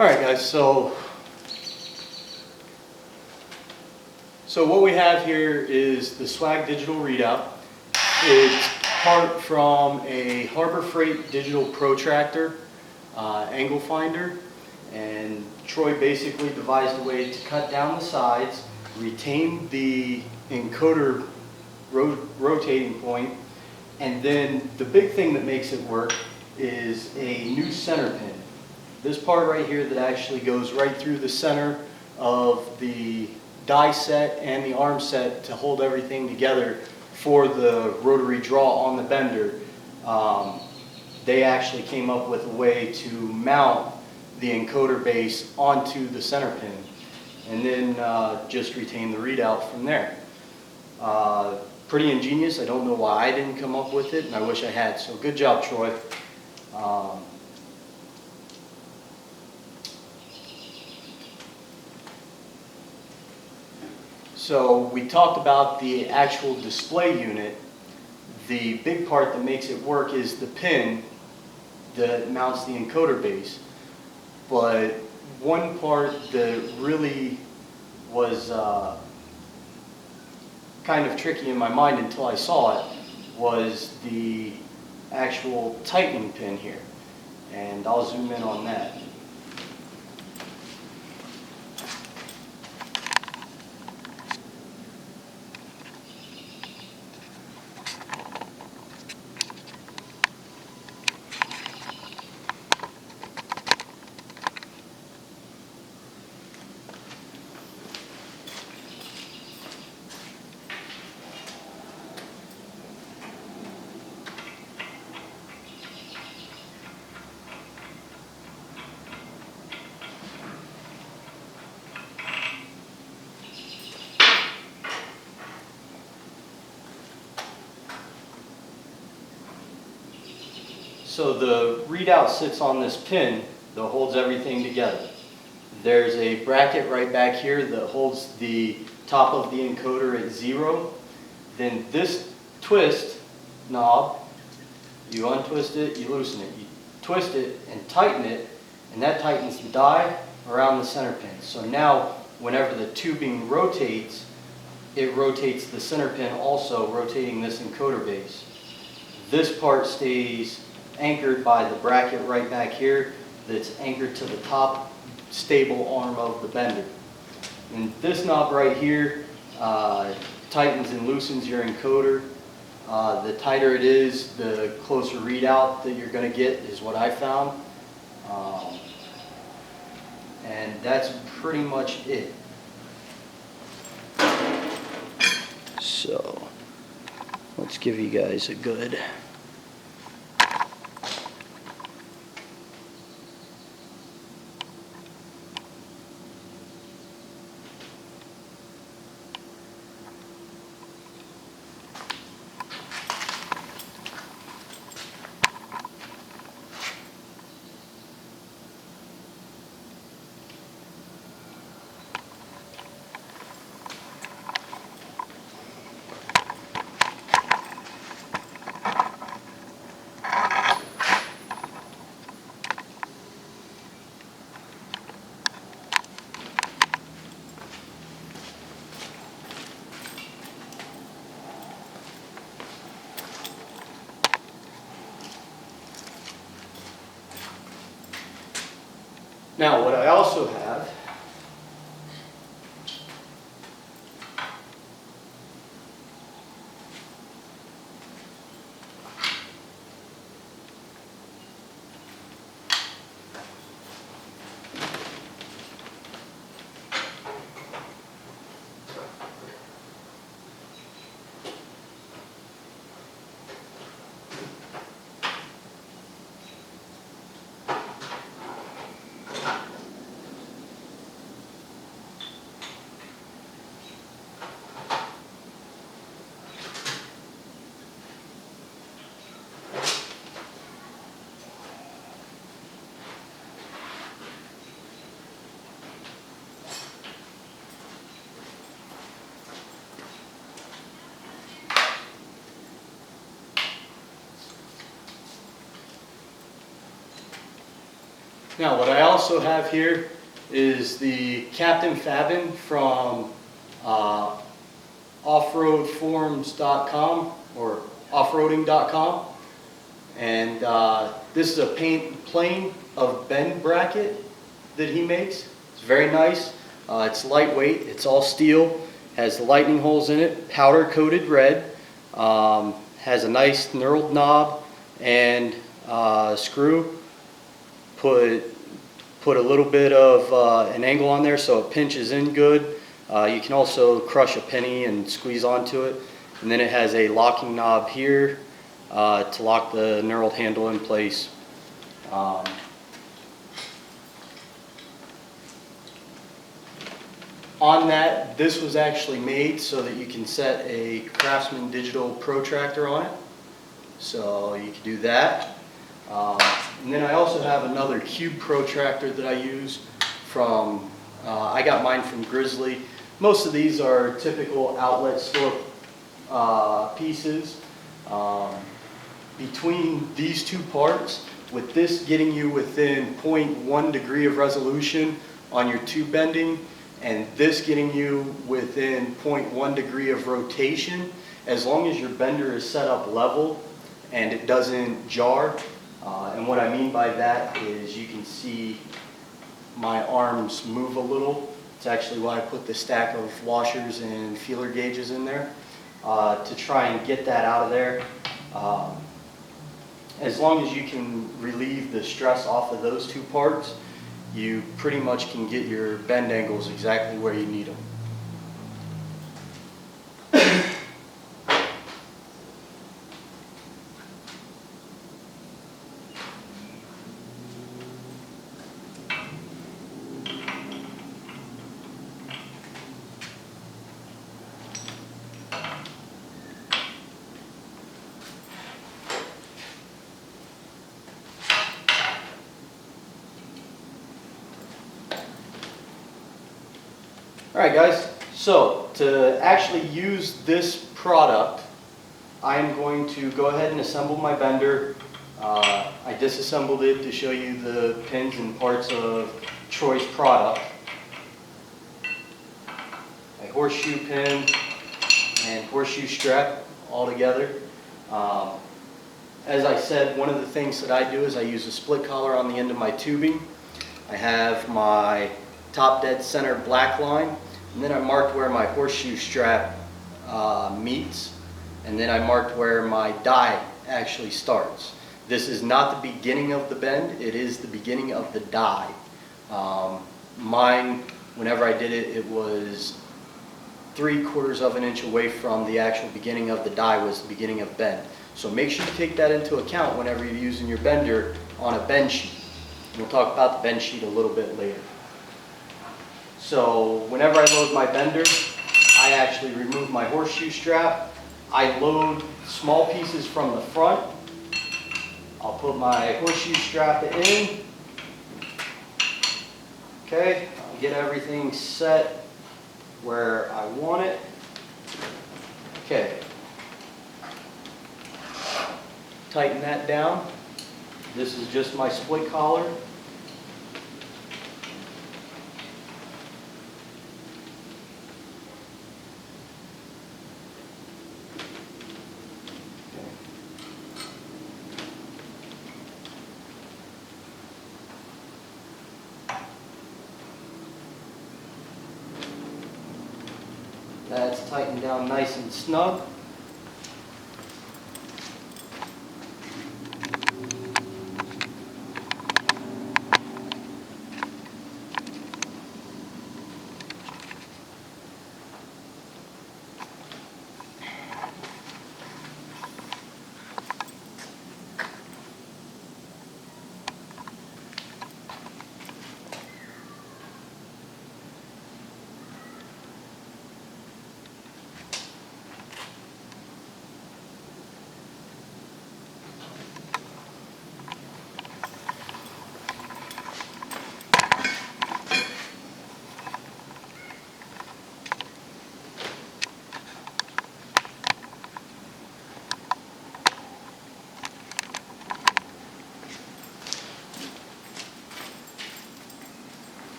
All right, guys, so what we have here is the Swag digital readout. It's part from a Harbor Freight digital protractor angle finder, and Troy basically devised a way to cut down the sides, retain the encoder rotating point, and then the big thing that makes it work is a new center pin. This part right here that actually goes right through the center of the die set and the arm set to hold everything together for the rotary draw on the bender. They actually came up with a way to mount the encoder base onto the center pin and then just retain the readout from there. Pretty ingenious. I don't know why I didn't come up with it, and I wish I had. So good job, Troy. So we talked about the actual display unit. The big part that makes it work is the pin that mounts the encoder base. But one part that really was kind of tricky in my mind until I saw it was the actual tightening pin here. And I'll zoom in on that. So the readout sits on this pin that holds everything together. There's a bracket right back here that holds the top of the encoder at 0. Then this twist knob, you untwist it, you loosen it. You twist it and tighten it, and that tightens the die around the center pin. So now whenever the tubing rotates, it rotates the center pin also, rotating this encoder base. This part stays anchored by the bracket right back here that's anchored to the top stable arm of the bender. And this knob right here tightens and loosens your encoder. The tighter it is, the closer readout that you're going to get is what I found. And that's pretty much it. So let's give you guys a good Now, what I also have Now, what I also have here is the Captain Fabin from offroadforums.com or offroading.com. And this is a plane of bend bracket that he makes. It's very nice. It's lightweight. It's all steel. Has the lightning holes in it, powder coated red. Has a nice knurled knob and screw. Put a little bit of an angle on there so it pinches in good. You can also crush a penny and squeeze onto it. And then it has a locking knob here to lock the knurled handle in place. On that, this was actually made so that you can set a Craftsman digital protractor on it. So you can do that. And then I also have another cube protractor that I use from, I got mine from Grizzly. Most of these are typical outlet store pieces. Between these two parts, with this getting you within 0.1 degree of resolution on your tube bending, and this getting you within 0.1 degree of rotation, as long as your bender is set up level and it doesn't jar. And what I mean by that is you can see my arms move a little. It's actually why I put the stack of washers and feeler gauges in there to try and get that out of there. As long as you can relieve the stress off of those two parts, you pretty much can get your bend angles exactly where you need them. Alright guys, so to actually use this product, I'm going to go ahead and assemble my bender. I disassembled it to show you the pins and parts of Troy's product. A horseshoe pin and horseshoe strap all together. As I said, one of the things that I do is I use a split collar on the end of my tubing. I have my top dead center black line, and then I marked where my horseshoe strap meets, and then I marked where my die actually starts. This is not the beginning of the bend, it is the beginning of the die. Mine, whenever I did it, it was 3/4 of an inch away from the actual beginning of the die was the beginning of bend. So make sure you take that into account whenever you're using your bender on a bend sheet. We'll talk about the bend sheet a little bit later. So whenever I load my bender, I actually remove my horseshoe strap. I load small pieces from the front. I'll put my horseshoe strap in. Okay, I'll get everything set where I want it. Okay. Tighten that down. This is just my split collar. That's tightened down nice and snug.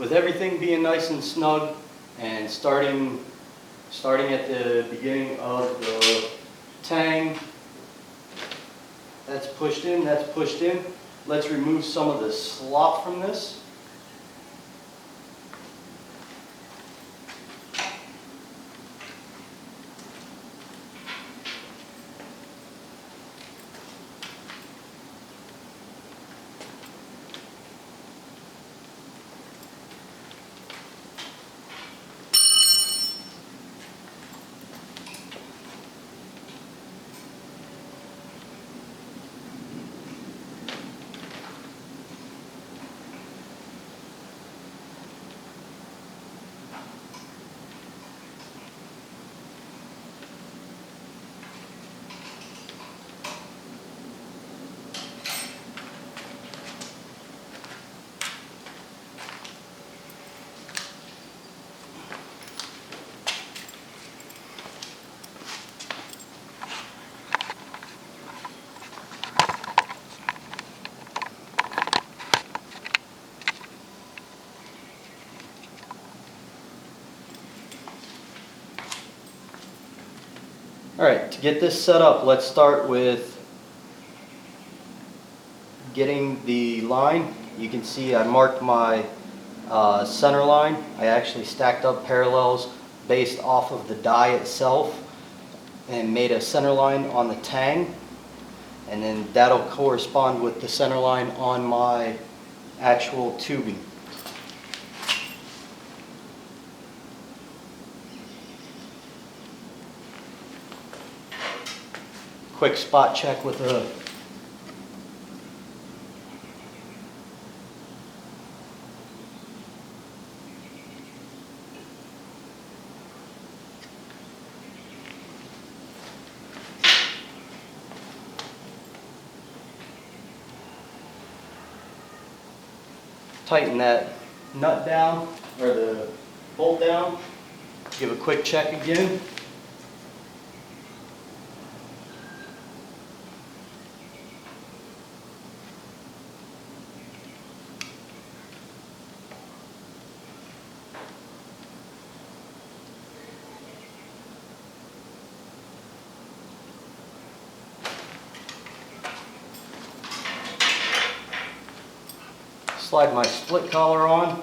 with everything being nice and snug and starting at the beginning of the tang, that's pushed in, Let's remove some of the slop from this. All right, to get this set up, let's start with getting the line. You can see I marked my center line. I actually stacked up parallels based off of the die itself and made a center line on the tang, and then that'll correspond with the center line on my actual tubing. Quick spot check with a tighten that nut down, or the bolt down. Give a quick check again. Slide my split collar on.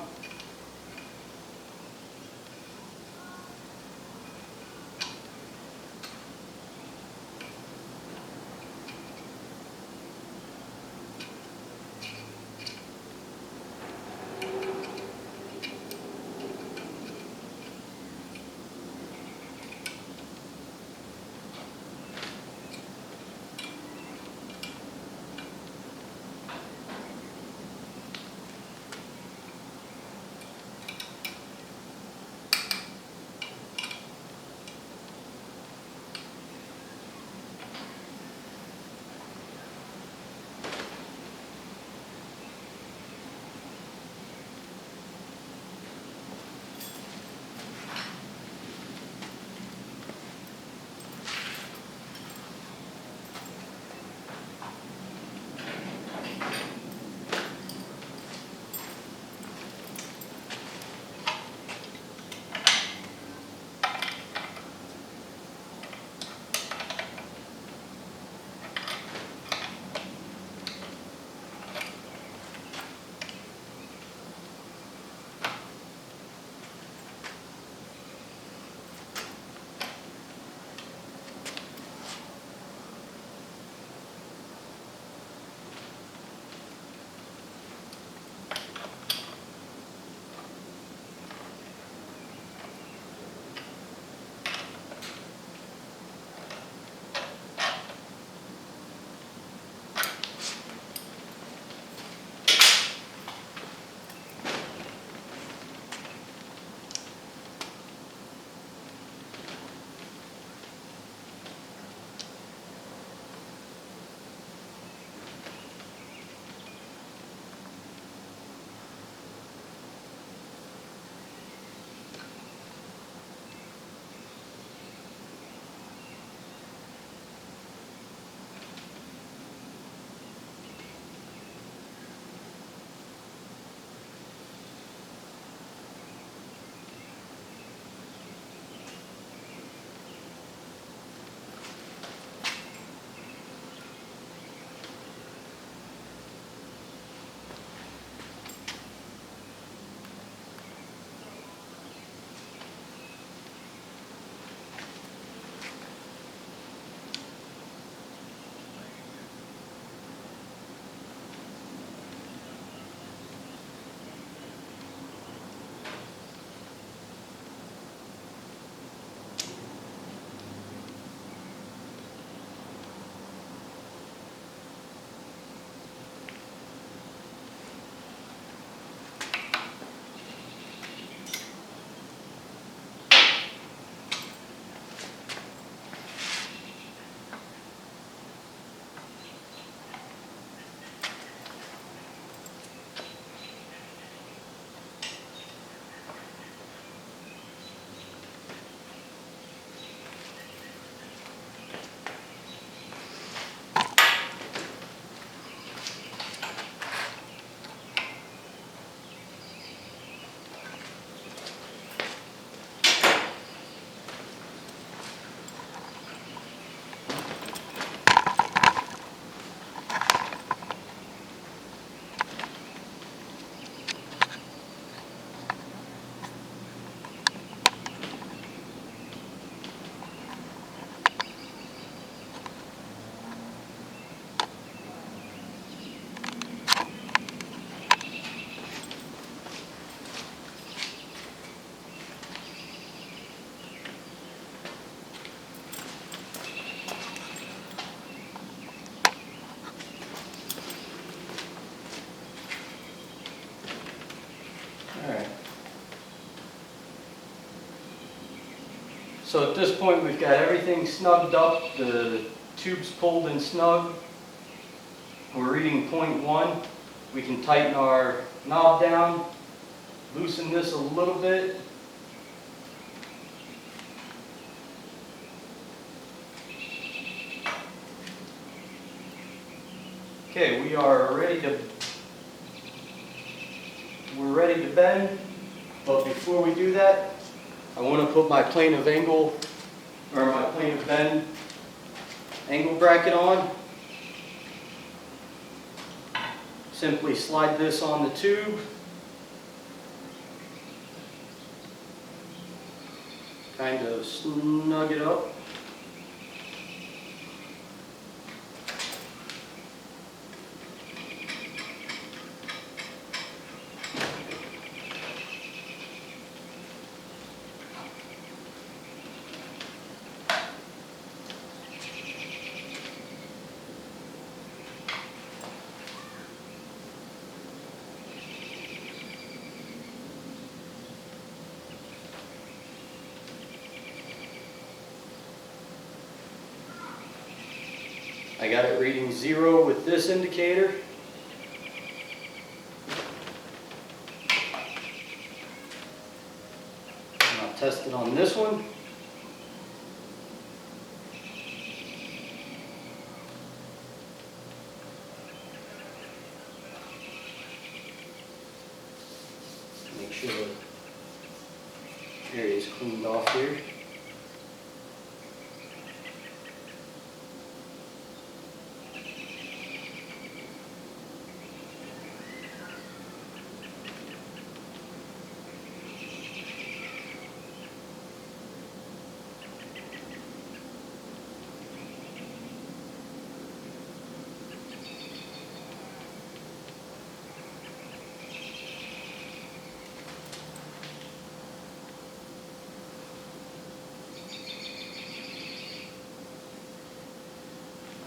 So at this point, we've got everything snugged up, the tube's pulled in snug. We're reading 0.1. We can tighten our knob down, loosen this a little bit. Okay, we're ready to bend, but before we do that, I want to put my plane of angle, or my plane of bend angle bracket on. Simply slide this on the tube. Kind of snug it up. I got it reading 0 with this indicator. And I'll test it on this one. Make sure the area is cleaned off here.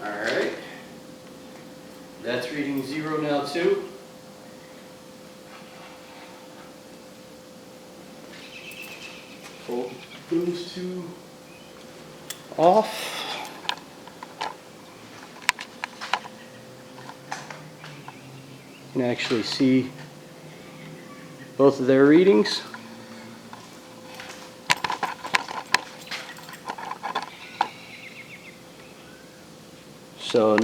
Alright, that's reading 0 now too. Pull those two off. You can actually see both of their readings. So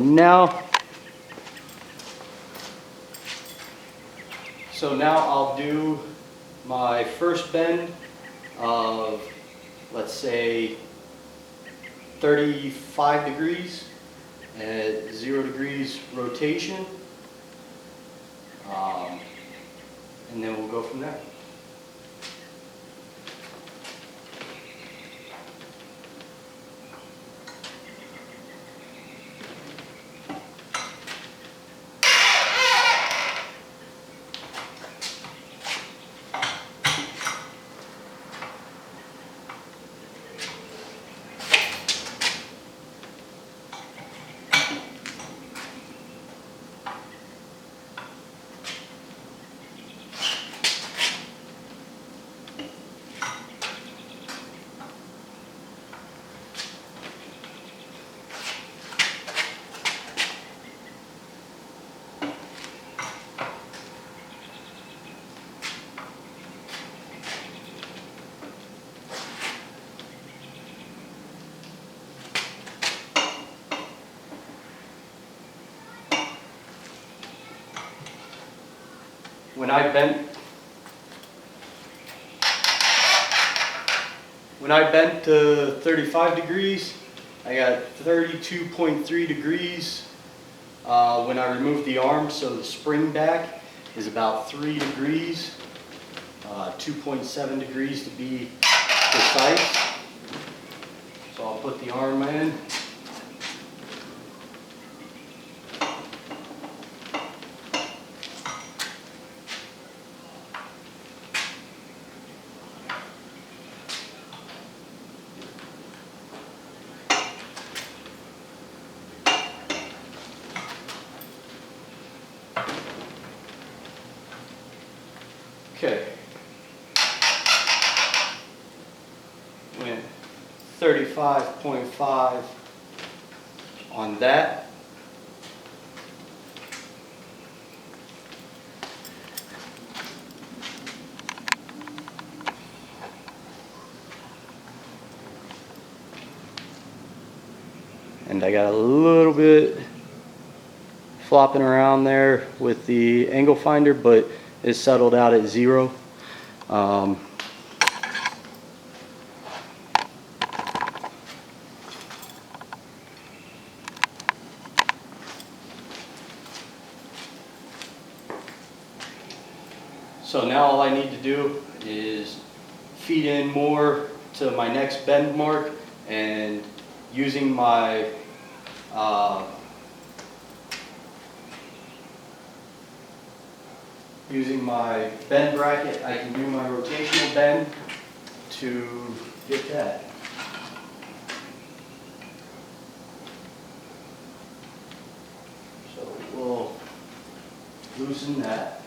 now I'll do my first bend of, let's say, 35 degrees at 0 degrees rotation. And then we'll go from there. When I bent to 35 degrees, I got 32.3 degrees when I removed the arm, so the spring back is about 3 degrees, 2.7 degrees to be precise. So I'll put the arm in. Okay. 35.5 on that. And I got a little bit flopping around there with the angle finder, but it's settled out at 0. So now all I need to do is feed in more to my next bend mark, and using my bend bracket, I can do my rotational bend to get that. So we'll loosen that.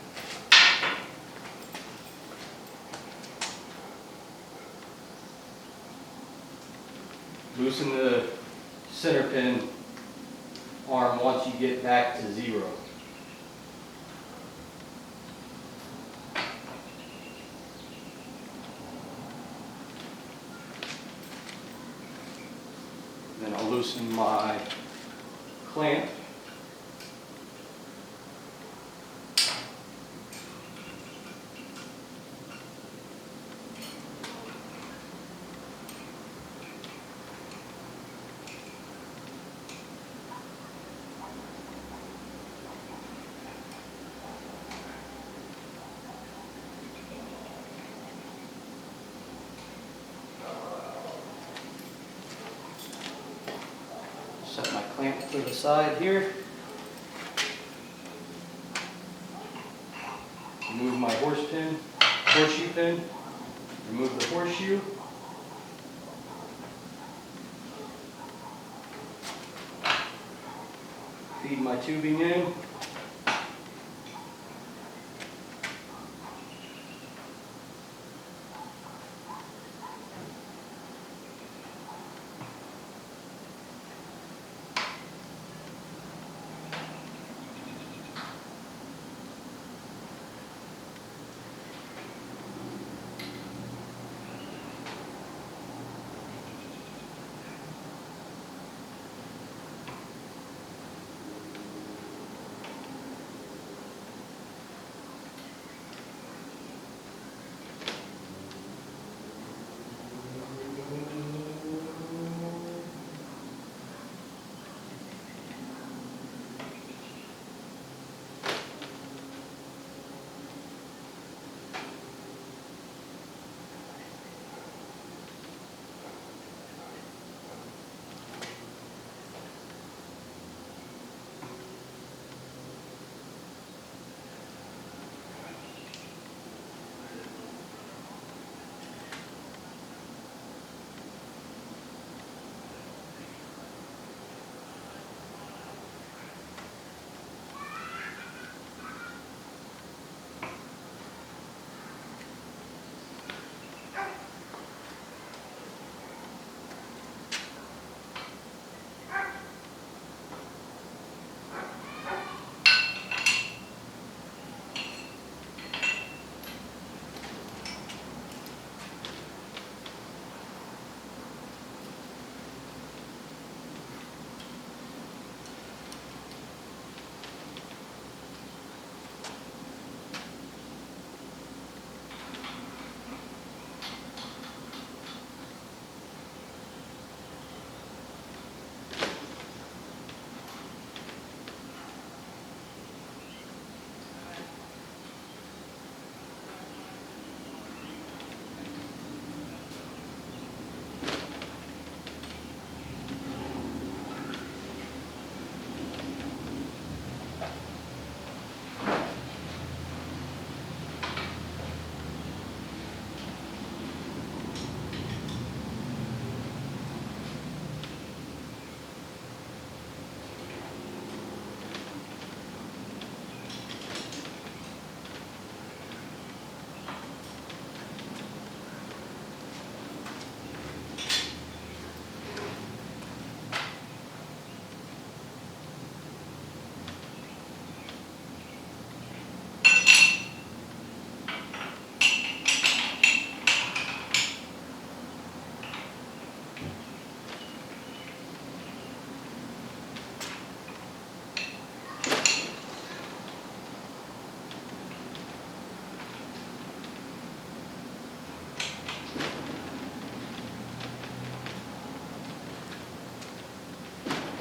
Loosen the center pin arm once you get back to 0. Then I'll loosen my clamp. Set my clamp to the side here. Remove my horseshoe pin. Remove the horseshoe. Feed my tubing in.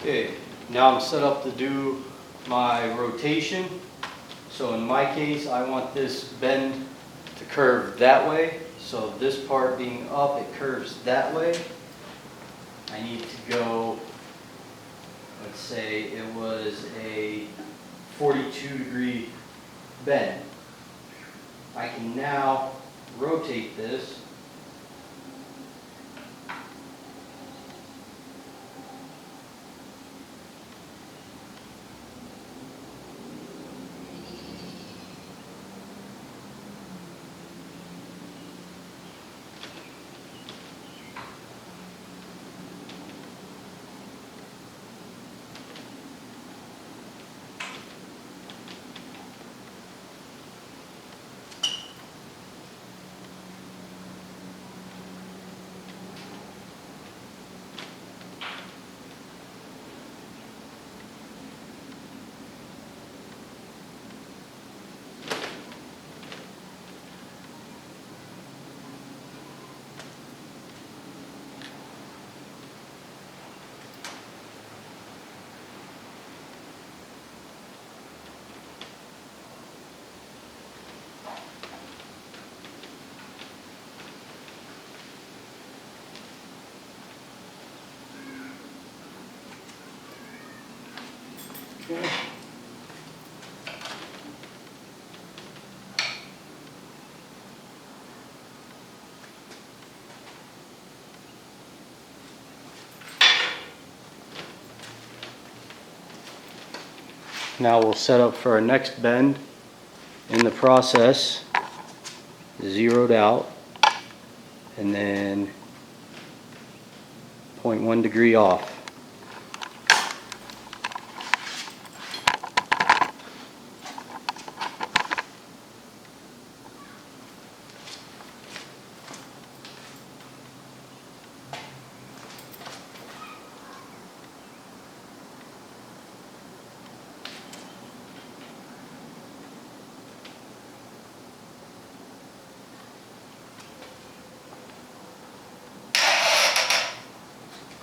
Okay, now I'm set up to do my rotation. So in my case, I want this bend to curve that way. So this part being up, it curves that way. I need to go, let's say it was a 42-degree bend. I can now rotate this Now we'll set up for our next bend. In the process, zeroed out, and then 0.1 degree off.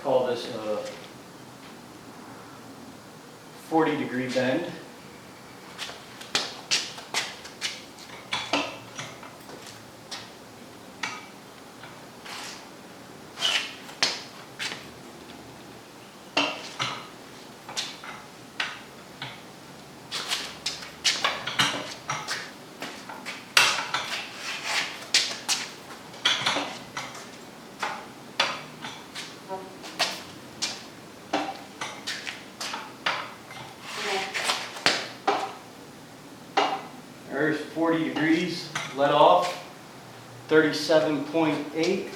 Call this a 40-degree bend. There's 40 degrees, let off, 37.8.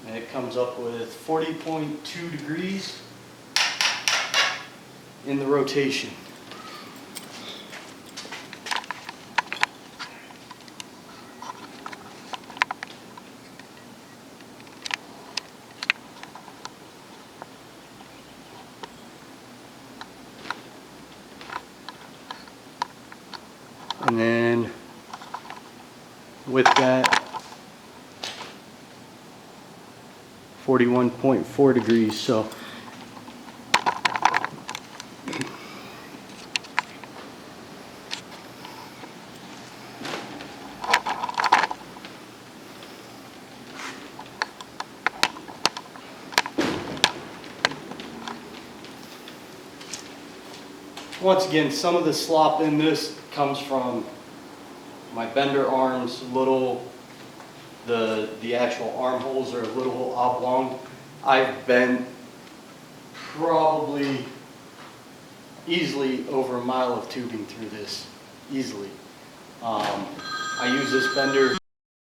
And it comes up with 40.2 degrees in the rotation. And then with that, 41.4 degrees. So once again, some of the slop in this comes from my bender arms. The actual armholes are a little oblong. I've bent probably easily over a mile of tubing through this, easily. I use this bender